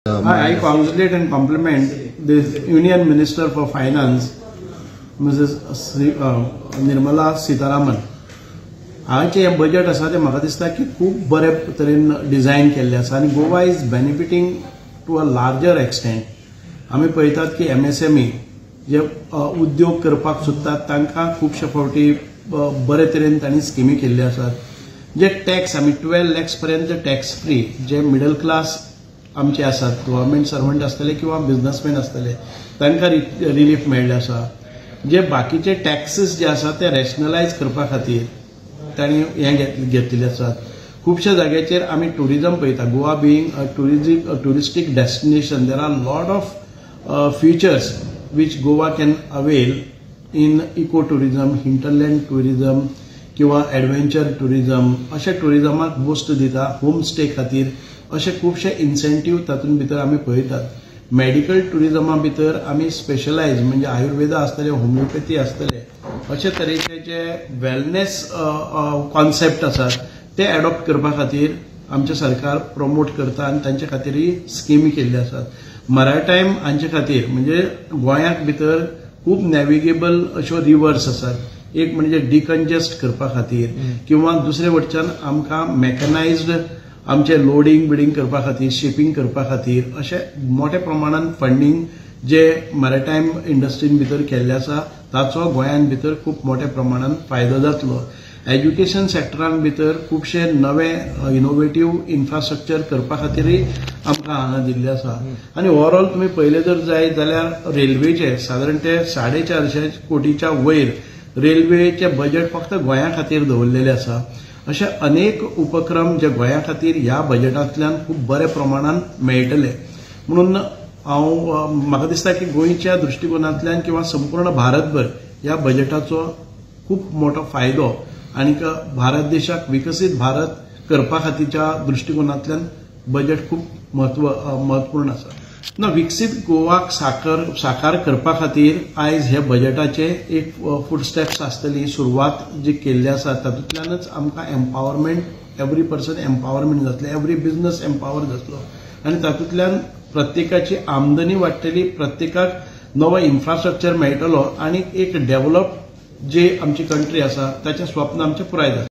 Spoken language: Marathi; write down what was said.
I congratulate and compliment the Union Minister for Finance, Mrs. Nirmala Sitharaman. हाचे हे बजेट आसा ते म्हाका दिसता की खूब बरे तरेन डिझायन केल्ले आसा आनी Goa is benefiting to a larger extent. आमी पळयतात की MSME जे उद्योग करपाक सोदतात तांकां खुबशे फावटी बरे तरेन तांणी स्किमी केल्ल्यो आसात. जे टॅक्स आमी 12 lakhs पर्यंत टॅक्स फ्री जे मिडल क्लास आमचे आसात, गव्हर्नमेंट सर्वंट आसतले किंवा बिझनेसमॅन आसतले तांकां रिलीफ मेळ्ळें आसा. जे बाकीचे टॅक्सीस जे आसा ते रॅशनलायज करपा खातीर तांणी हे घेतलेले आसात. खुबशा जाग्याचेर आमी टुरिजम पळयता. Goa being a touristic destination, there are lot of features which Goa can avail in eco tourism, hinterland tourism किंवा एडव्हेंचर टुरिजम. अशा टुरिजमाक बूस्ट दिता. होम स्टे खातीर अशे खुबशे इन्सेंटिव्ह तातूंत भितर आमी पळयतात. मेडिकल टुरिजमा भितर आमी स्पेशलायज म्हणजे आयुर्वेदा आसतले, होमिओपॅथी आसतले, अशे तरेचे जे वेलनेस कॉन्सेप्ट आसात ते एडॉप्ट करपा खातीर आमचे सरकार प्रमोट करता आनी तांचे खातीरय स्किमी केल्ल्यो आसात. मरायटायम हांचे खातीर म्हणजे गोंयांत भितर खूब नॅविगेबल अश्यो रिवर्स आसात. एक म्हणजे डिकंजेस्ट करपा खातीर किंवा दुसरे वटच्यान आमकां मॅकनायज्ड आमचे लोडिंग बिडिंग करपा खातीर, शिपिंग करपा खातीर अशे मोठ्या प्रमाणात फंडिंग जे मॅरिटायम इंडस्ट्रीन भितर केल्ले आसा ताचो गोंयान भितर खूब मोठ्या प्रमाणात फायदो जातलो. एज्युकेशन सेक्टरान भितर खुबशे नवे इनोव्हेटिव्ह इन्फ्रास्ट्रक्चर करपा खातीरय आमकां हांगा दिल्ले आसा. आनी ओवरऑल तुमी पळयलें जर जायत जाल्यार रेल्वेचे सादारण ते 450 कोटीच्या वयर रेल्वेचे बजेट फक्त गोंया खातीर दवरलेले आसा. अशे अनेक उपक्रम जे गोंया खातीर ह्या बजेटांतल्यान खूब बऱ्या प्रमाणात मेळटले म्हणून म्हाका दिसता की गोंयच्या दृश्टिकोनांतल्यान किंवा संपूर्ण भारतभर ह्या बजेटाचो खूब मोठो फायदो आनी भारत देशाक विकसीत भारत करपा खातीरच्या दृश्टिकोनांतल्यान बजेट खूब महत्वपूर्ण आसा. विकसीत गोवाक साकार करपा खातीर आयज हे बजेटाचे एक फूटस्टेप्स आसतली, सुरवात जी केल्ली आसा तातूंतल्यानच आमकां एम्पावरमेंट, एवरी पर्सन एम्पावरमेंट जातलें, एवरी बिझनस एम्पावर जातलो आनी तातूंतल्यान प्रत्येकाची आमदनी वाडटली, प्रत्येकाक नवो इन्फ्रास्ट्रक्चर मेळटलो आनी एक डेव्हलप जी आमची कंट्री आसा ताचें स्वप्न आमचें पुराय जातलें.